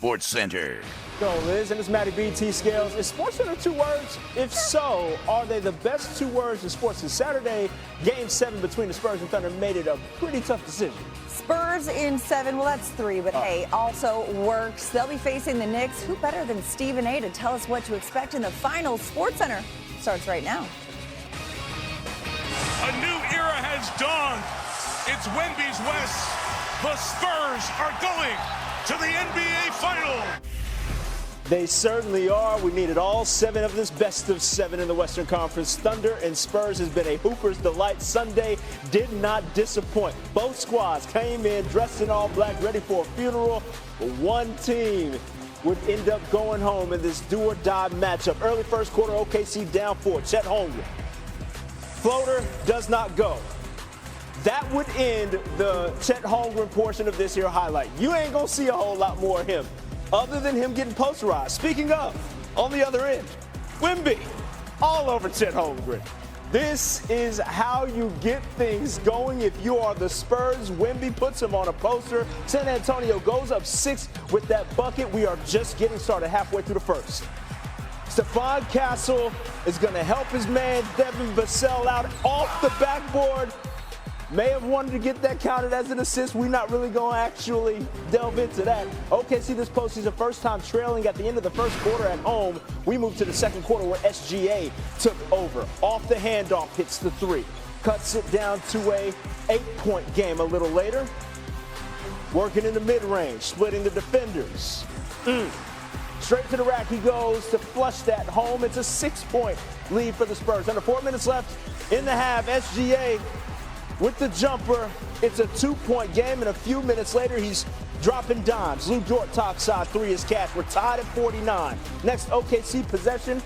Sportscenter. Go, Liz, and it's Matty BT Scales. Is SportsCenter 2 words? If so, are they the best 2 words in sports? This Saturday, Game 7 between the Spurs and Thunder made it a pretty tough decision. Spurs in 7, well, that's 3, but hey, also works. They'll be facing the Knicks. Who better than Stephen A to tell us what to expect in the finals? SportsCenter starts right now. A new era has dawned. It's Wemby's West. The Spurs are going to the NBA Final. They certainly are. We needed all 7 of this best of 7 in the Western Conference. Thunder and Spurs has been a Hooper's delight. Sunday did not disappoint. Both squads came in dressed in all black, ready for a funeral. But one team would end up going home in this do-or-die matchup. Early first quarter, OKC down 4. Chet Holmgren. Floater does not go. That would end the Chet Holmgren portion of this here highlight. You ain't going to see a whole lot more of him other than him getting posterized. Speaking of, on the other end, Wemby all over Chet Holmgren. This is how you get things going if you are the Spurs. Wemby puts him on a poster. San Antonio goes up 6 with that bucket. We are just getting started halfway through the first. Stephon Castle is going to help his man Devin Vassell out off the backboard. May have wanted to get that counted as an assist. We're not really going to actually delve into that. OKC this postseason, first time trailing at the end of the first quarter at home. We move to the second quarter where SGA took over. Off the handoff, hits the 3. Cuts it down to a 8-point game a little later. Working in the mid-range, splitting the defenders. Straight to the rack he goes to flush that home. It's a 6-point lead for the Spurs. Under 4 minutes left in the half, SGA with the jumper. It's a 2-point game, and a few minutes later, he's dropping dimes. Lou Dort topside 3 is cash. We're tied at 49. Next OKC possession,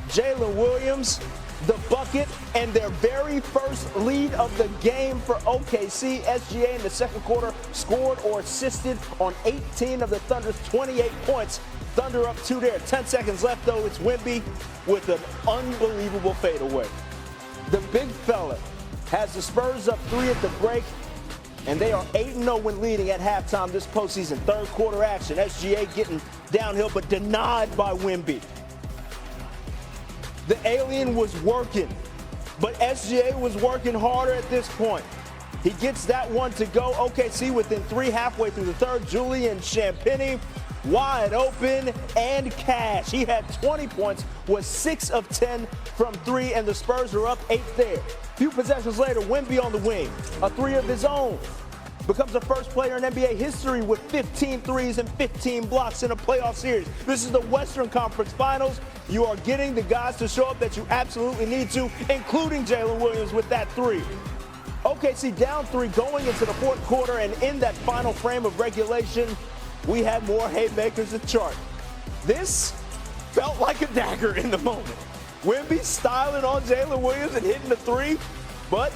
Jalen Williams, the bucket, and their very first lead of the game for OKC. SGA in the second quarter scored or assisted on 18 of the Thunder's 28 points. Thunder up 2 there. 10 seconds left, though. It's Wemby with an unbelievable fadeaway. The big fella has the Spurs up 3 at the break, and they are 8-0 when leading at halftime this postseason. Third quarter action. SGA getting downhill, but denied by Wemby. The alien was working, but SGA was working harder at this point. He gets that one to go. OKC within 3 halfway through the third. Julian Champagnie wide open and cash. He had 20 points, was 6 of 10 from 3, and the Spurs are up 8 there. Few possessions later, Wemby on the wing, a 3 of his own. Becomes the first player in NBA history with 15 threes and 15 blocks in a playoff series. This is the Western Conference Finals. You are getting the guys to show up that you absolutely need to, including Jalen Williams with that 3. OKC down 3 going into the fourth quarter, and in that final frame of regulation, we had more haymakers to chart. This felt like a dagger in the moment. Wemby styling on Jalen Williams and hitting the 3, but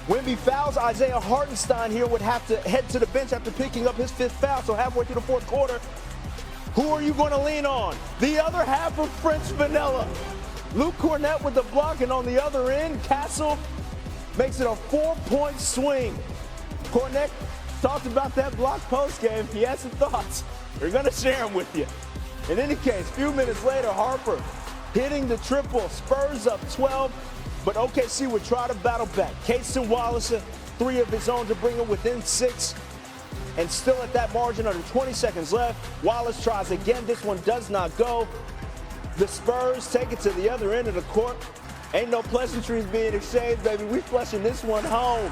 Wemby fouls. Isaiah Hartenstein here would have to head to the bench after picking up his 5th foul, so halfway through the fourth quarter, who are you going to lean on? The other half of French Vanilla. Luke Cornett with the block, and on the other end, Castle makes it a 4-point swing. Cornett talked about that block post game. He has some thoughts. We're going to share them with you. In any case, a few minutes later, Harper hitting the triple. Spurs up 12, but OKC would try to battle back. Cason Wallace, 3 of his own to bring him within 6. And still at that margin, under 20 seconds left. Wallace tries again. This one does not go. The Spurs take it to the other end of the court. Ain't no pleasantries being exchanged, baby. We flushing this one home.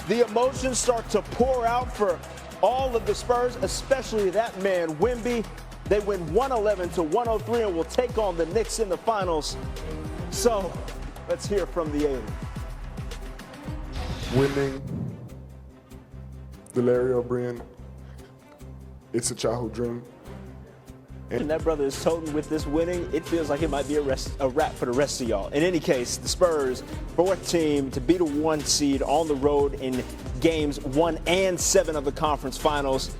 The emotions start to pour out for all of the Spurs, especially that man, Wemby. They win 111-103 and will take on the Knicks in the finals. So let's hear from the alien. Winning the Larry O'Brien, it's a childhood dream. And that brother is toting with this winning. It feels like it might be a wrap for the rest of y'all. In any case, the Spurs, 4th team to beat a 1 seed on the road in games 1 and 7 of the conference finals.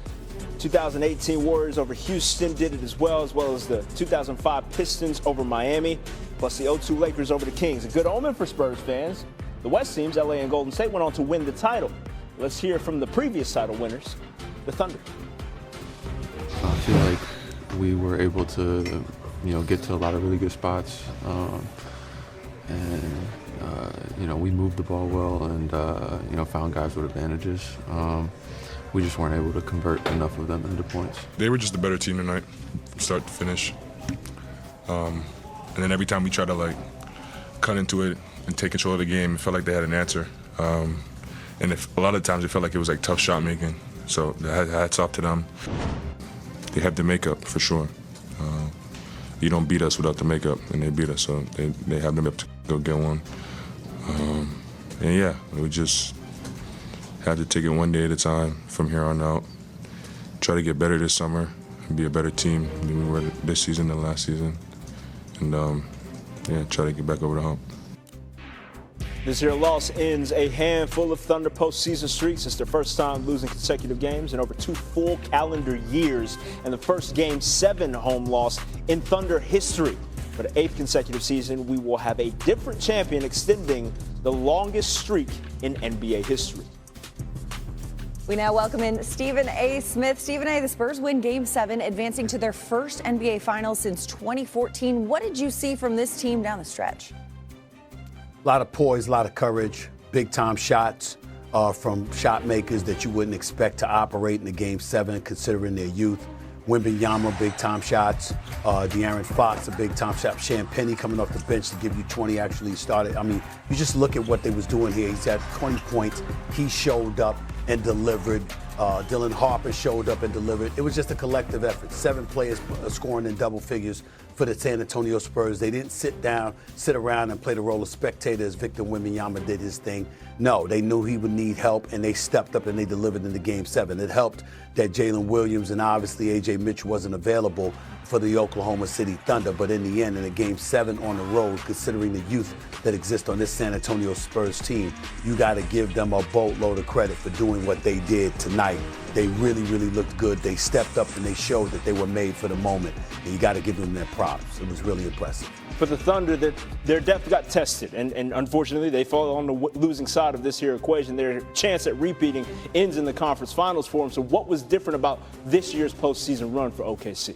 2018 Warriors over Houston did it as well as the 2005 Pistons over Miami, plus the 2002 Lakers over the Kings. A good omen for Spurs fans. The West teams, LA and Golden State, went on to win the title. Let's hear from the previous title winners, the Thunder. feel like we were able to, get to a lot of really good spots. We moved the ball well and, found guys with advantages. We just weren't able to convert enough of them into points. They were just a better team tonight, from start to finish. And then every time we tried to, cut into it and take control of the game, it felt like they had an answer. And a lot of times it felt like it was, tough shot making. So hats off to them. They have the makeup, for sure. You don't beat us without the makeup, and they beat us, so they have the makeup to go get one. We just had to take it one day at a time from here on out. Try to get better this summer and be a better team than we were this season than last season. And try to get back over the hump. This here loss ends a handful of Thunder postseason streaks. It's their first time losing consecutive games in over 2 full calendar years, and the first Game 7 home loss in Thunder history. For the 8th consecutive season, we will have a different champion, extending the longest streak in NBA history. We now welcome in Stephen A. Smith. Stephen A., the Spurs win Game 7, advancing to their first NBA Finals since 2014. What did you see from this team down the stretch? A lot of poise, a lot of courage, big-time shots from shot makers that you wouldn't expect to operate in the Game 7, considering their youth. Wemby, big-time shots. De'Aaron Fox, a big-time shot. Champagnie coming off the bench to give you 20 actually started. I mean, you just look at what they was doing here. He's at 20 points. He showed up and delivered. Dylan Harper showed up and delivered. It was just a collective effort. 7 players scoring in double figures for the San Antonio Spurs. They didn't sit around and play the role of spectator as Victor Wembanyama did his thing. No, they knew he would need help, and they stepped up and they delivered in the Game 7. It helped that Jalen Williams and obviously A.J. Mitchell wasn't available for the Oklahoma City Thunder. But in the end, in a Game 7 on the road, considering the youth that exists on this San Antonio Spurs team, you got to give them a boatload of credit for doing what they did tonight. They really, really looked good. They stepped up and they showed that they were made for the moment. And you got to give them their props. It was really impressive. For the Thunder, their depth got tested, and unfortunately they fall on the losing side of this here equation. Their chance at repeating ends in the conference finals for them. So what was different about this year's postseason run for OKC?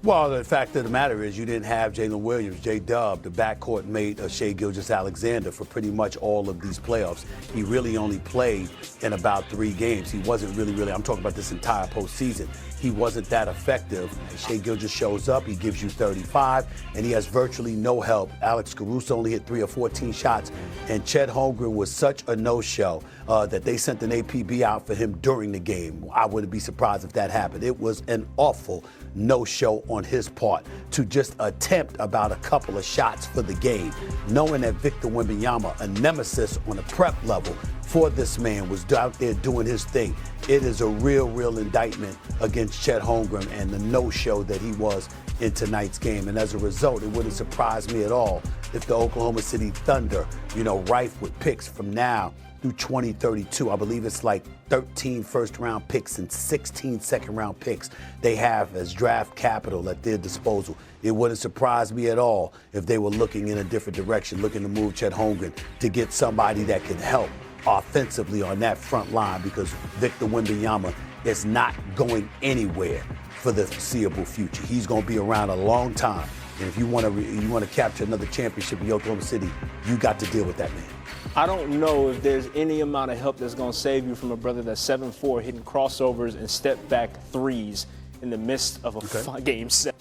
Well, the fact of the matter is you didn't have Jalen Williams, J-Dub, the backcourt mate of Shai Gilgeous-Alexander for pretty much all of these playoffs. He really only played in about 3 games. He wasn't really, I'm talking about this entire postseason. He wasn't that effective. Shai Gilgeous shows up, he gives you 35, and he has virtually no help. Alex Caruso only hit 3 or 14 shots, and Chet Holmgren was such a no-show that they sent an APB out for him during the game. I wouldn't be surprised if that happened. It was an awful no-show on his part to just attempt about a couple of shots for the game, knowing that Victor Wembanyama, a nemesis on a prep level for this man, was out there doing his thing. It is a real indictment against Chet Holmgren and the no-show that he was in tonight's game. And as a result, it wouldn't surprise me at all if the Oklahoma City Thunder, rife with picks from now through 2032. I believe it's like 13 first-round picks and 16 second-round picks they have as draft capital at their disposal. It wouldn't surprise me at all if they were looking in a different direction, looking to move Chet Holmgren to get somebody that can help offensively on that front line, because Victor Wembanyama is not going anywhere for the foreseeable future. He's going to be around a long time. And if you want to capture another championship in Oklahoma City, you got to deal with that man. I don't know if there's any amount of help that's going to save you from a brother that's 7'4", hitting crossovers and step-back threes in the midst of a Game 7.